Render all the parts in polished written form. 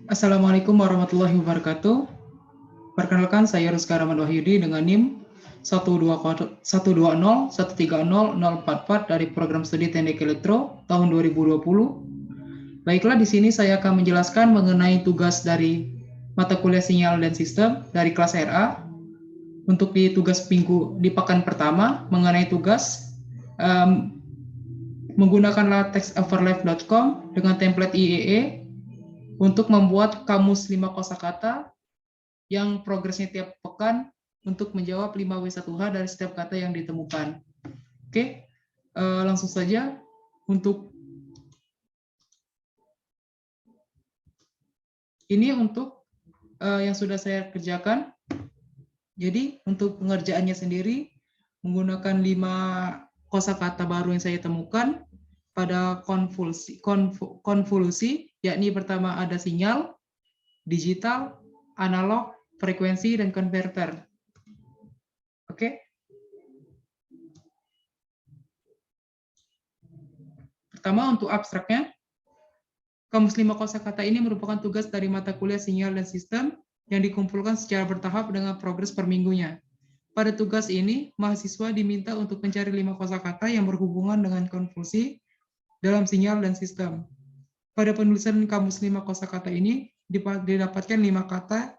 Assalamualaikum warahmatullahi wabarakatuh. Perkenalkan, saya Rizka Rahman Wahyudi dengan NIM 120130044 dari Program Studi Teknik Elektro tahun 2020. Baiklah, di sini saya akan menjelaskan mengenai tugas dari mata kuliah sinyal dan sistem dari kelas RA. Untuk di tugas minggu di pekan pertama mengenai tugas menggunakan latexoverlap.com dengan template IEE untuk membuat kamus 5 kosakata yang progresnya tiap pekan untuk menjawab 5W1H dari setiap kata yang ditemukan. Oke, langsung saja untuk ini untuk yang sudah saya kerjakan. Jadi untuk pengerjaannya sendiri menggunakan 5 kosakata baru yang saya temukan pada konvolusi, yakni pertama ada sinyal, digital, analog, frekuensi, dan konverter. Oke. Pertama, untuk abstraknya, kamus 5 kosakata ini merupakan tugas dari mata kuliah sinyal dan sistem yang dikumpulkan secara bertahap dengan progres per minggunya. Pada tugas ini, mahasiswa diminta untuk mencari 5 kosakata yang berhubungan dengan konvolusi dalam sinyal dan sistem. Pada penulisan kamus 5 kosakata ini, didapatkan 5 kata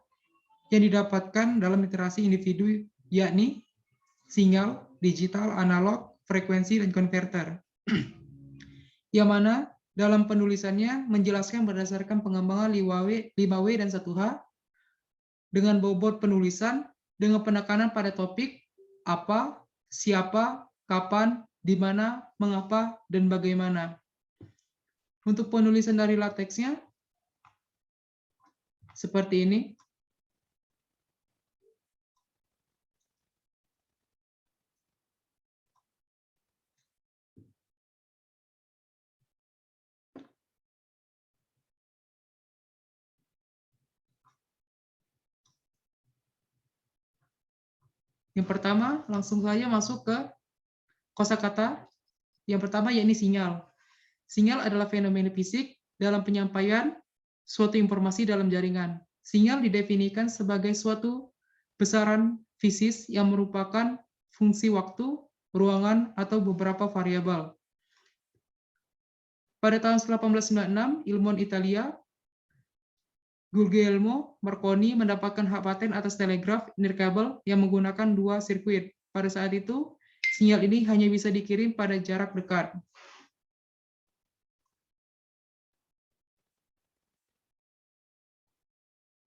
yang didapatkan dalam literasi individu, yakni sinyal, digital, analog, frekuensi, dan konverter. Yang mana dalam penulisannya menjelaskan berdasarkan pengembangan 5W dan 1H dengan bobot penulisan dengan penekanan pada topik apa, siapa, kapan, di mana, mengapa, dan bagaimana. Untuk penulisan dari lateksnya seperti ini. Yang pertama, langsung saja masuk ke kosakata. Yang pertama yakni sinyal. Sinyal adalah fenomena fisik dalam penyampaian suatu informasi dalam jaringan. Sinyal didefinisikan sebagai suatu besaran fisis yang merupakan fungsi waktu, ruangan, atau beberapa variabel. Pada tahun 1896, ilmuwan Italia, Guglielmo Marconi mendapatkan hak paten atas telegraf nirkabel yang menggunakan 2 sirkuit. Pada saat itu, sinyal ini hanya bisa dikirim pada jarak dekat.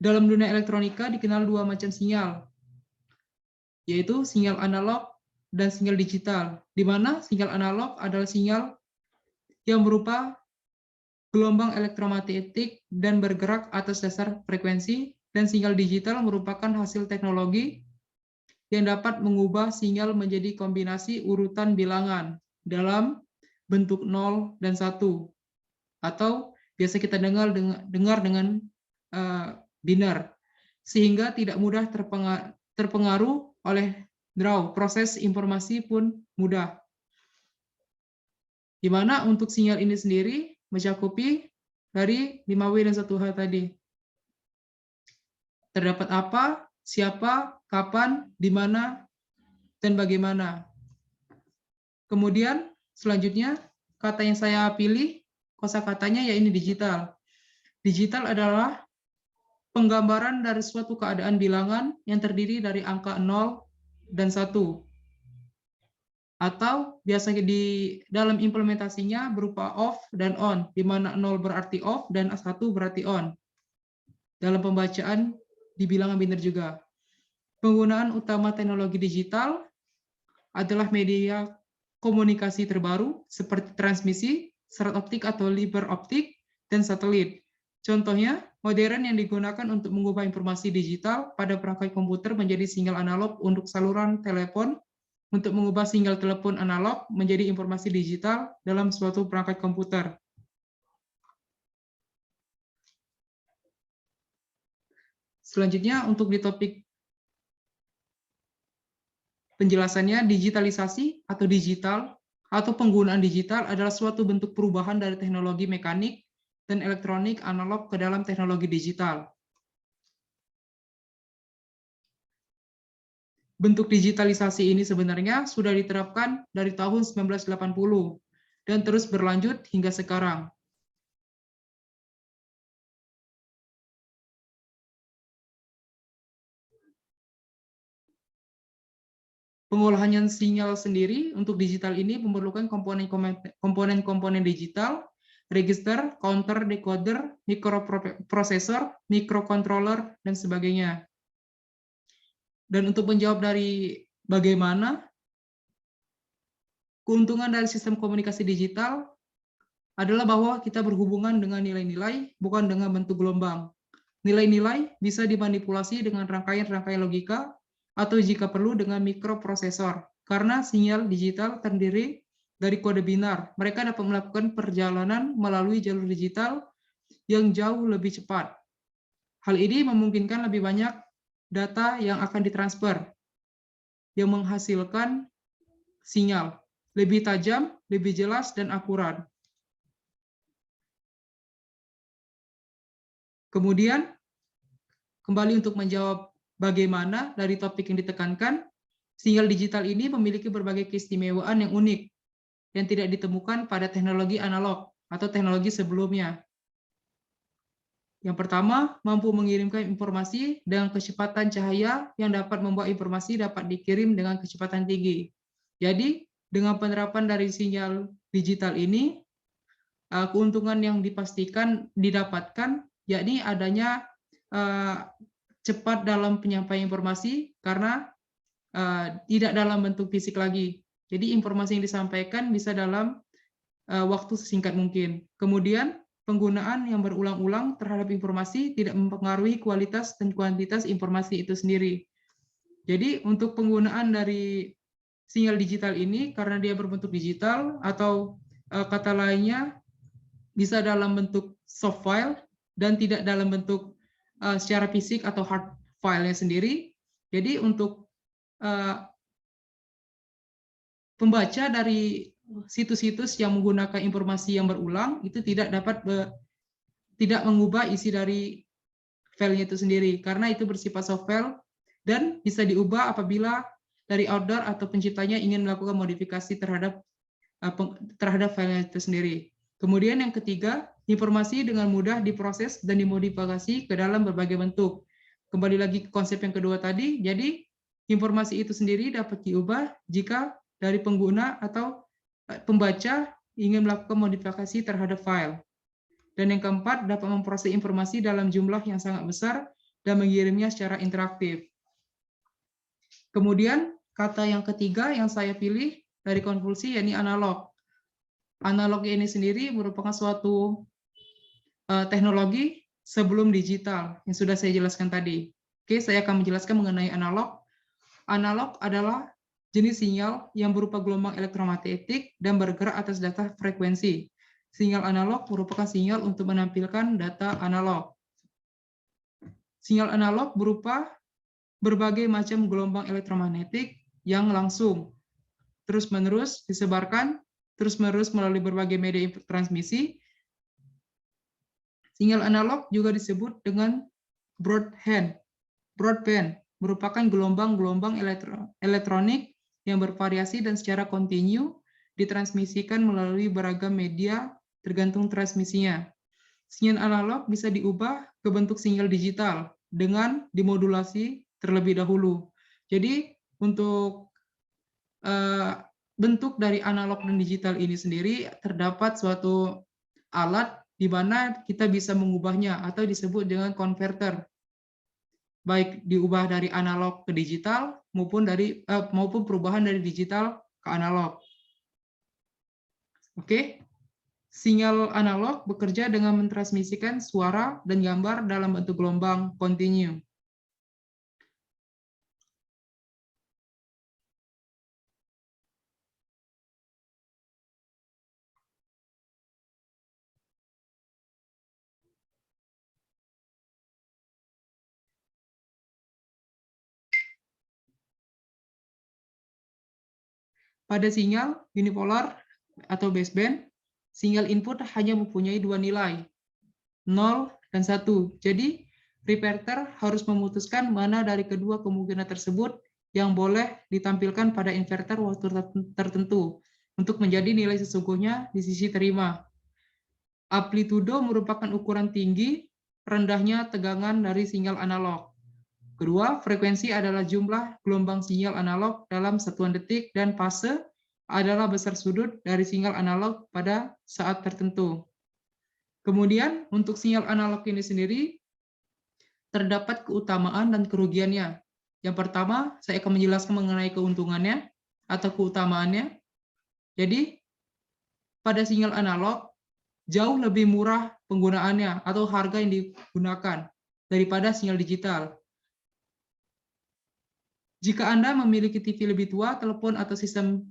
Dalam dunia elektronika dikenal 2 macam sinyal, yaitu sinyal analog dan sinyal digital, di mana sinyal analog adalah sinyal yang berupa gelombang elektromagnetik dan bergerak atas dasar frekuensi, dan sinyal digital merupakan hasil teknologi yang dapat mengubah sinyal menjadi kombinasi urutan bilangan dalam bentuk 0 dan 1, atau biasa kita dengar dengan binar, sehingga tidak mudah terpengaruh oleh draw. Proses informasi pun mudah. Di mana untuk sinyal ini sendiri mencakupi dari 5W dan 1H tadi. Terdapat apa, siapa, kapan, di mana, dan bagaimana. Kemudian selanjutnya kata yang saya pilih kosakatanya yaitu digital. Digital adalah penggambaran dari suatu keadaan bilangan yang terdiri dari angka 0 dan 1. Atau biasanya di dalam implementasinya berupa off dan on, di mana 0 berarti off dan 1 berarti on. Dalam pembacaan di bilangan biner juga. Penggunaan utama teknologi digital adalah media komunikasi terbaru seperti transmisi, serat optik atau fiber optik, dan satelit. Contohnya, modern yang digunakan untuk mengubah informasi digital pada perangkat komputer menjadi sinyal analog untuk saluran telepon, untuk mengubah sinyal telepon analog menjadi informasi digital dalam suatu perangkat komputer. Selanjutnya, untuk di topik penjelasannya, digitalisasi atau digital atau penggunaan digital adalah suatu bentuk perubahan dari teknologi mekanik dan elektronik analog ke dalam teknologi digital. Bentuk digitalisasi ini sebenarnya sudah diterapkan dari tahun 1980 dan terus berlanjut hingga sekarang. Pengolahan sinyal sendiri untuk digital ini memerlukan komponen-komponen digital, register, counter, decoder, mikroprosesor, mikrocontroller, dan sebagainya. Dan untuk menjawab dari bagaimana keuntungan dari sistem komunikasi digital adalah bahwa kita berhubungan dengan nilai-nilai, bukan dengan bentuk gelombang. Nilai-nilai bisa dimanipulasi dengan rangkaian-rangkaian logika atau jika perlu dengan mikroprosesor. Karena sinyal digital terdiri dari kode binar, mereka dapat melakukan perjalanan melalui jalur digital yang jauh lebih cepat. Hal ini memungkinkan lebih banyak data yang akan ditransfer, yang menghasilkan sinyal lebih tajam, lebih jelas, dan akurat. Kemudian, kembali untuk menjawab bagaimana dari topik yang ditekankan, sinyal digital ini memiliki berbagai keistimewaan yang unik, yang tidak ditemukan pada teknologi analog atau teknologi sebelumnya. Yang pertama, mampu mengirimkan informasi dengan kecepatan cahaya yang dapat membuat informasi dapat dikirim dengan kecepatan tinggi. Jadi, dengan penerapan dari sinyal digital ini, keuntungan yang dipastikan didapatkan, yakni adanya cepat dalam penyampaian informasi karena tidak dalam bentuk fisik lagi. Jadi informasi yang disampaikan bisa dalam waktu sesingkat mungkin. Kemudian penggunaan yang berulang-ulang terhadap informasi tidak mempengaruhi kualitas dan kuantitas informasi itu sendiri. Jadi untuk penggunaan dari sinyal digital ini karena dia berbentuk digital atau kata lainnya bisa dalam bentuk soft file dan tidak dalam bentuk secara fisik atau hard file-nya sendiri. Jadi untuk pembaca dari situs-situs yang menggunakan informasi yang berulang itu tidak mengubah isi dari filenya itu sendiri karena itu bersifat soft file dan bisa diubah apabila dari author atau penciptanya ingin melakukan modifikasi terhadap filenya itu sendiri. Kemudian yang ketiga, informasi dengan mudah diproses dan dimodifikasi ke dalam berbagai bentuk. Kembali lagi ke konsep yang kedua tadi, jadi informasi itu sendiri dapat diubah jika dari pengguna atau pembaca ingin melakukan modifikasi terhadap file. Dan yang keempat, dapat memproses informasi dalam jumlah yang sangat besar dan mengirimnya secara interaktif. Kemudian, kata yang ketiga yang saya pilih dari konvolusi, yakni analog. Analog ini sendiri merupakan suatu teknologi sebelum digital yang sudah saya jelaskan tadi. Oke, saya akan menjelaskan mengenai analog. Analog adalah jenis sinyal yang berupa gelombang elektromagnetik dan bergerak atas data frekuensi. Sinyal analog merupakan sinyal untuk menampilkan data analog. Sinyal analog berupa berbagai macam gelombang elektromagnetik yang langsung terus-menerus disebarkan terus-menerus melalui berbagai media transmisi. Sinyal analog juga disebut dengan broadband merupakan gelombang-gelombang elektronik yang bervariasi dan secara kontinu ditransmisikan melalui beragam media tergantung transmisinya. Sinyal analog bisa diubah ke bentuk sinyal digital dengan dimodulasi terlebih dahulu. Jadi untuk bentuk dari analog dan digital ini sendiri terdapat suatu alat di mana kita bisa mengubahnya atau disebut dengan konverter. Baik diubah dari analog ke digital maupun perubahan dari digital ke analog. Oke. Sinyal analog bekerja dengan mentransmisikan suara dan gambar dalam bentuk gelombang kontinu. Pada sinyal unipolar atau baseband, sinyal input hanya mempunyai dua nilai, 0, dan 1. Jadi, repeater harus memutuskan mana dari kedua kemungkinan tersebut yang boleh ditampilkan pada inverter waktu tertentu untuk menjadi nilai sesungguhnya di sisi terima. Amplitudo merupakan ukuran tinggi, rendahnya tegangan dari sinyal analog. Kedua, frekuensi adalah jumlah gelombang sinyal analog dalam satuan detik, dan fase adalah besar sudut dari sinyal analog pada saat tertentu. Kemudian, untuk sinyal analog ini sendiri, terdapat keutamaan dan kerugiannya. Yang pertama, saya akan menjelaskan mengenai keuntungannya atau keutamaannya. Jadi, pada sinyal analog, jauh lebih murah penggunaannya atau harga yang digunakan daripada sinyal digital. Jika Anda memiliki TV lebih tua, telepon atau sistem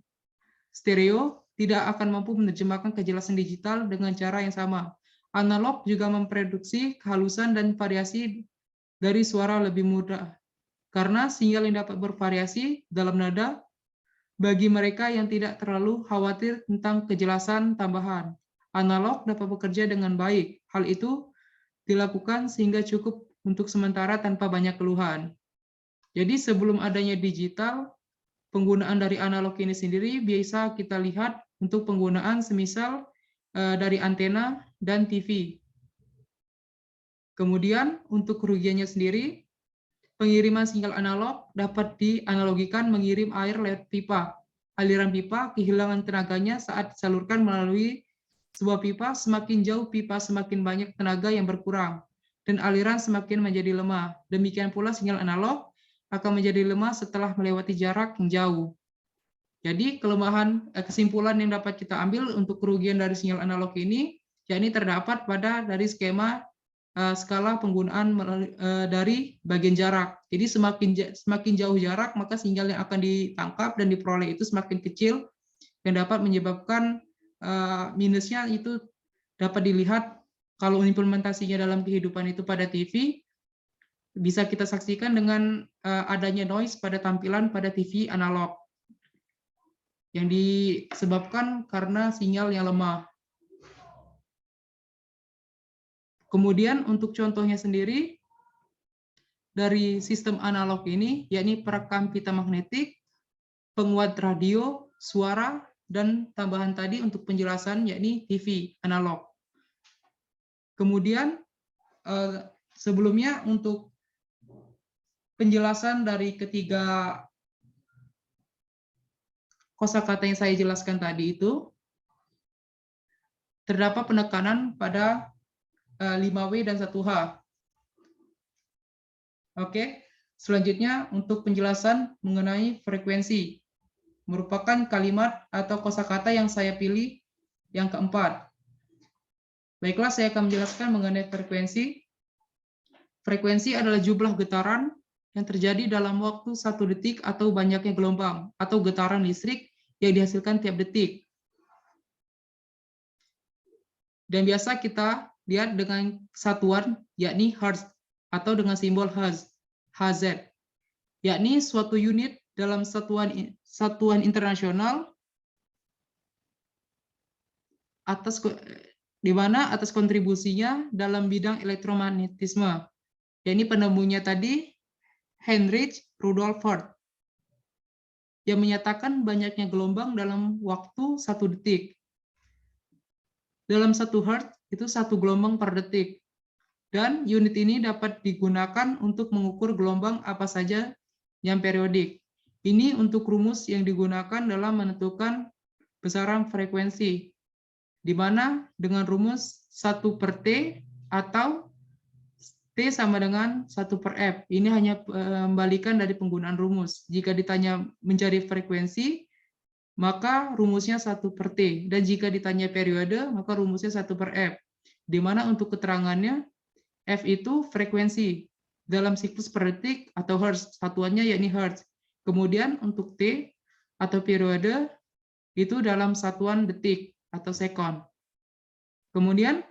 stereo tidak akan mampu menerjemahkan kejelasan digital dengan cara yang sama. Analog juga memproduksi kehalusan dan variasi dari suara lebih mudah, karena sinyal yang dapat bervariasi dalam nada bagi mereka yang tidak terlalu khawatir tentang kejelasan tambahan. Analog dapat bekerja dengan baik. Hal itu dilakukan sehingga cukup untuk sementara tanpa banyak keluhan. Jadi sebelum adanya digital, penggunaan dari analog ini sendiri biasa kita lihat untuk penggunaan semisal dari antena dan TV. Kemudian untuk kerugiannya sendiri, pengiriman sinyal analog dapat dianalogikan mengirim air lewat pipa. Aliran pipa kehilangan tenaganya saat disalurkan melalui sebuah pipa. Semakin jauh pipa, semakin banyak tenaga yang berkurang, dan aliran semakin menjadi lemah. Demikian pula sinyal analog akan menjadi lemah setelah melewati jarak yang jauh. Jadi kesimpulan yang dapat kita ambil untuk kerugian dari sinyal analog ini, yakni terdapat pada dari skema skala penggunaan dari bagian jarak. Jadi semakin jauh jarak, maka sinyal yang akan ditangkap dan diperoleh itu semakin kecil, yang dapat menyebabkan minusnya itu dapat dilihat kalau implementasinya dalam kehidupan itu pada TV, bisa kita saksikan dengan adanya noise pada tampilan pada TV analog yang disebabkan karena sinyal yang lemah. Kemudian untuk contohnya sendiri dari sistem analog ini, yakni perekam pita magnetik, penguat radio, suara, dan tambahan tadi untuk penjelasan yakni TV analog. Kemudian sebelumnya untuk penjelasan dari ketiga kosakata yang saya jelaskan tadi itu, terdapat penekanan pada 5W dan 1H. Oke, selanjutnya untuk penjelasan mengenai frekuensi, merupakan kalimat atau kosakata yang saya pilih yang keempat. Baiklah, saya akan menjelaskan mengenai frekuensi. Frekuensi adalah jumlah getaran yang terjadi dalam waktu 1 detik atau banyaknya gelombang atau getaran listrik yang dihasilkan tiap detik. Dan biasa kita lihat dengan satuan yakni Hertz atau dengan simbol Hz, yakni suatu unit dalam satuan internasional di mana atas kontribusinya dalam bidang elektromagnetisme. Yakni penemunya tadi Heinrich Rudolf Hertz, yang menyatakan banyaknya gelombang dalam waktu 1 detik. Dalam 1 Hertz itu 1 gelombang per detik. Dan unit ini dapat digunakan untuk mengukur gelombang apa saja yang periodik. Ini untuk rumus yang digunakan dalam menentukan besaran frekuensi, di mana dengan rumus 1 per T atau T sama dengan 1 per F. Ini hanya kembalikan dari penggunaan rumus. Jika ditanya mencari frekuensi, maka rumusnya 1 per T. Dan jika ditanya periode, maka rumusnya 1 per F. Di mana untuk keterangannya, F itu frekuensi dalam siklus per detik atau Hertz. Satuannya yakni Hertz. Kemudian untuk T atau periode, itu dalam satuan detik atau sekon. Kemudian,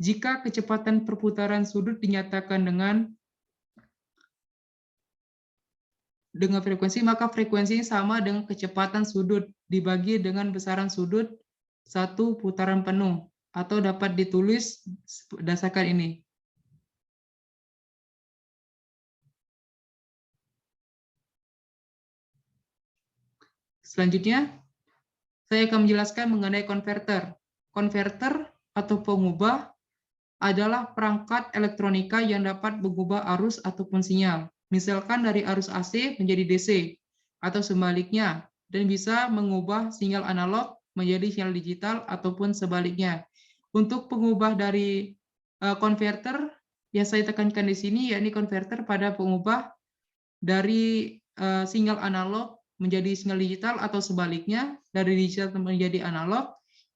jika kecepatan perputaran sudut dinyatakan dengan frekuensi, maka frekuensinya sama dengan kecepatan sudut dibagi dengan besaran sudut 1 putaran penuh. atau dapat ditulis berdasarkan ini. Selanjutnya, saya akan menjelaskan mengenai konverter. Konverter atau pengubah adalah perangkat elektronika yang dapat mengubah arus ataupun sinyal. Misalkan dari arus AC menjadi DC, atau sebaliknya, dan bisa mengubah sinyal analog menjadi sinyal digital ataupun sebaliknya. Untuk pengubah dari konverter, yang saya tekankan di sini, yakni konverter pada pengubah dari sinyal analog menjadi sinyal digital atau sebaliknya dari digital menjadi analog,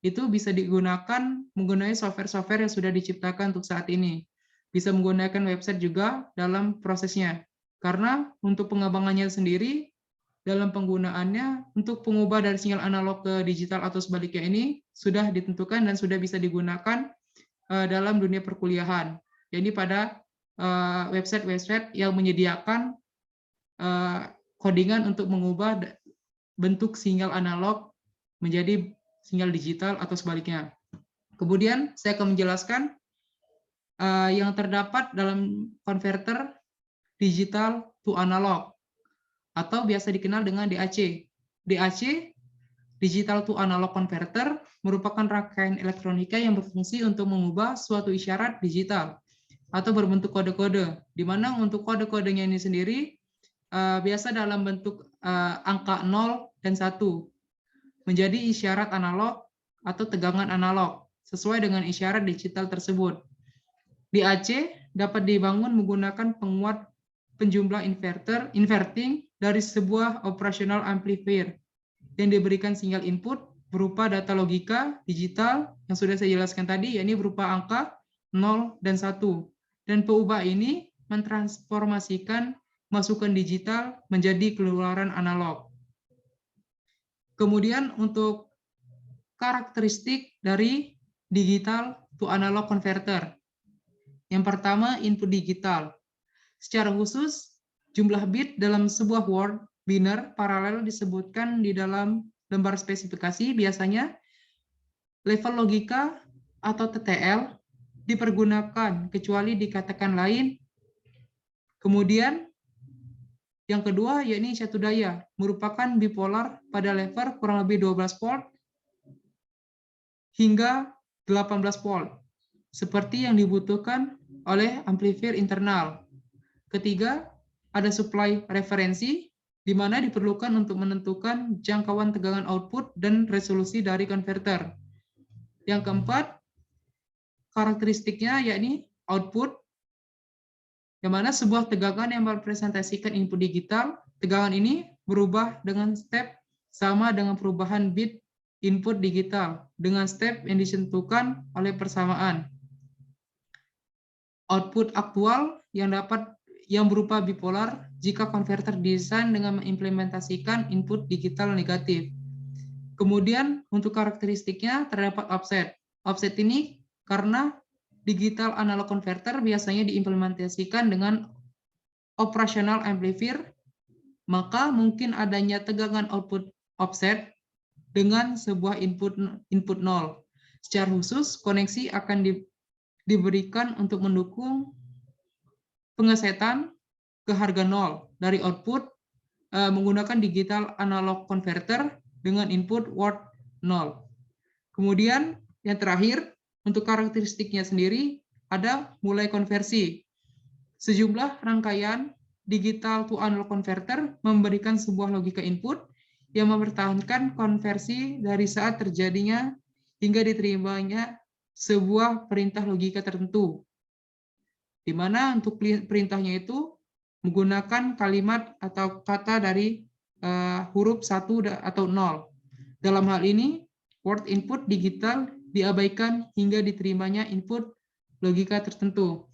itu bisa digunakan menggunakan software-software yang sudah diciptakan untuk saat ini. Bisa menggunakan website juga dalam prosesnya. Karena untuk pengembangannya sendiri, dalam penggunaannya untuk pengubah dari sinyal analog ke digital atau sebaliknya ini sudah ditentukan dan sudah bisa digunakan dalam dunia perkuliahan. Jadi pada website-website yang menyediakan codingan untuk mengubah bentuk sinyal analog menjadi sinyal digital atau sebaliknya. Kemudian saya akan menjelaskan yang terdapat dalam konverter digital to analog atau biasa dikenal dengan DAC. DAC, Digital to Analog Converter, merupakan rangkaian elektronika yang berfungsi untuk mengubah suatu isyarat digital atau berbentuk kode-kode, di mana untuk kode-kodenya ini sendiri biasa dalam bentuk angka 0 dan 1 menjadi isyarat analog atau tegangan analog sesuai dengan isyarat digital tersebut. DAC dapat dibangun menggunakan penguat penjumlah inverting dari sebuah operational amplifier yang diberikan sinyal input berupa data logika digital yang sudah saya jelaskan tadi, yakni berupa angka 0 dan 1. Dan pengubah ini mentransformasikan masukan digital menjadi keluaran analog. Kemudian untuk karakteristik dari digital to analog converter. Yang pertama, input digital. Secara khusus, jumlah bit dalam sebuah word binary paralel disebutkan di dalam lembar spesifikasi, biasanya level logika atau TTL dipergunakan kecuali dikatakan lain. Kemudian yang kedua, yakni satu daya, merupakan bipolar pada level kurang lebih 12 volt hingga 18 volt, seperti yang dibutuhkan oleh amplifier internal. Ketiga, ada supply referensi, di mana diperlukan untuk menentukan jangkauan tegangan output dan resolusi dari konverter. Yang keempat, karakteristiknya yakni output, yang mana sebuah tegangan yang merepresentasikan input digital, tegangan ini berubah dengan step sama dengan perubahan bit input digital dengan step yang ditentukan oleh persamaan. Output aktual yang berupa bipolar jika konverter desain dengan mengimplementasikan input digital negatif. Kemudian untuk karakteristiknya terdapat offset. Offset ini karena digital analog converter biasanya diimplementasikan dengan operational amplifier, maka mungkin adanya tegangan output offset dengan sebuah input 0. Secara khusus, koneksi akan diberikan untuk mendukung pengesetan ke harga 0 dari output menggunakan digital analog converter dengan input word 0. Kemudian yang terakhir, untuk karakteristiknya sendiri ada mulai konversi. Sejumlah rangkaian digital to analog converter memberikan sebuah logika input yang mempertahankan konversi dari saat terjadinya hingga diterimanya sebuah perintah logika tertentu, di mana untuk perintahnya itu menggunakan kalimat atau kata dari huruf 1 atau 0. Dalam hal ini, word input digital diabaikan hingga diterimanya input logika tertentu.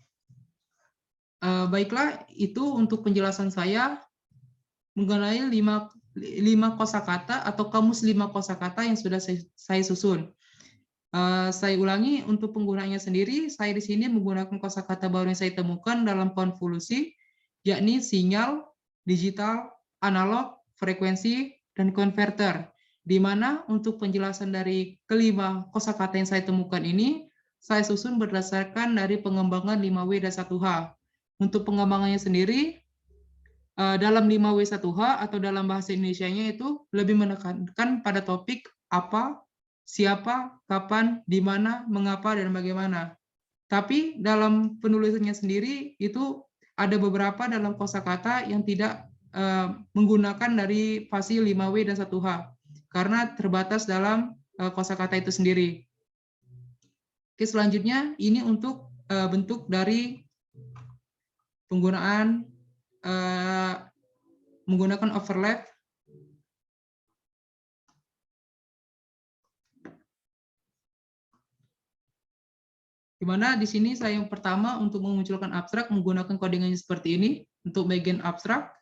Baiklah, itu untuk penjelasan saya mengenai 5 kosakata atau kamus 5 kosakata yang sudah saya susun. Saya ulangi, untuk penggunaannya sendiri, saya di sini menggunakan kosakata baru yang saya temukan dalam konvolusi, yakni sinyal, digital, analog, frekuensi, dan konverter. di mana untuk penjelasan dari kelima kosakata yang saya temukan ini, saya susun berdasarkan dari pengembangan 5W dan 1H. Untuk pengembangannya sendiri, dalam 5W1H atau dalam bahasa Indonesianya itu lebih menekankan pada topik apa, siapa, kapan, di mana, mengapa, dan bagaimana. Tapi dalam penulisannya sendiri itu ada beberapa dalam kosakata yang tidak menggunakan dari fasil 5W dan 1H karena terbatas dalam kosakata itu sendiri. Oke, selanjutnya ini untuk bentuk dari penggunaan menggunakan overlap. Di mana di sini saya yang pertama untuk memunculkan abstrak menggunakan codingannya seperti ini untuk bagian abstrak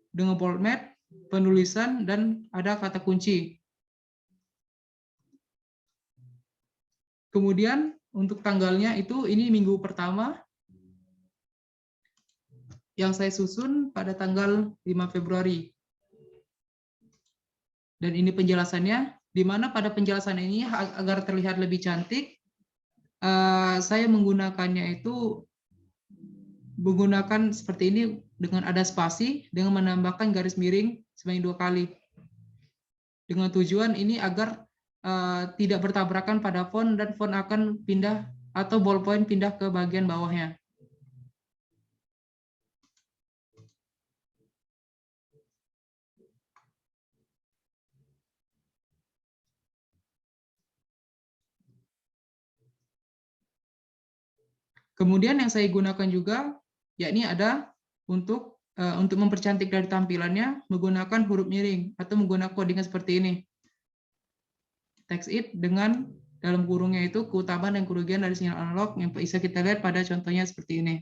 dengan bold map, penulisan, dan ada kata kunci. Kemudian untuk tanggalnya itu ini minggu pertama yang saya susun pada tanggal 5 Februari. Dan ini penjelasannya, di mana pada penjelasan ini agar terlihat lebih cantik, saya menggunakannya itu menggunakan seperti ini dengan ada spasi, dengan menambahkan garis miring sebanyak 2 kali. Dengan tujuan ini agar tidak bertabrakan pada font dan font akan pindah atau ballpoint pindah ke bagian bawahnya. Kemudian yang saya gunakan juga, yakni ada untuk mempercantik dari tampilannya menggunakan huruf miring atau menggunakan codingan seperti ini. Text it dengan dalam kurungnya itu keutamaan dan kerugian dari sinyal analog yang bisa kita lihat pada contohnya seperti ini.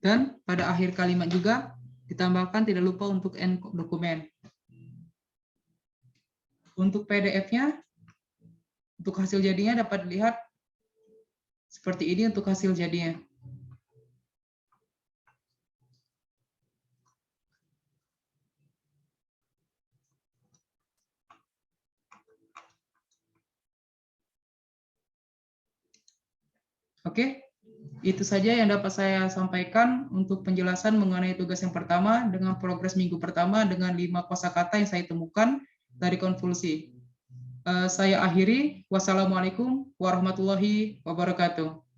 Dan pada akhir kalimat juga ditambahkan tidak lupa untuk end dokumen. Untuk PDF-nya, untuk hasil jadinya dapat dilihat seperti ini untuk hasil jadinya. Oke, itu saja yang dapat saya sampaikan untuk penjelasan mengenai tugas yang pertama dengan progres minggu pertama dengan 5 kosakata yang saya temukan dari konvolusi. Saya akhiri. Wassalamualaikum warahmatullahi wabarakatuh.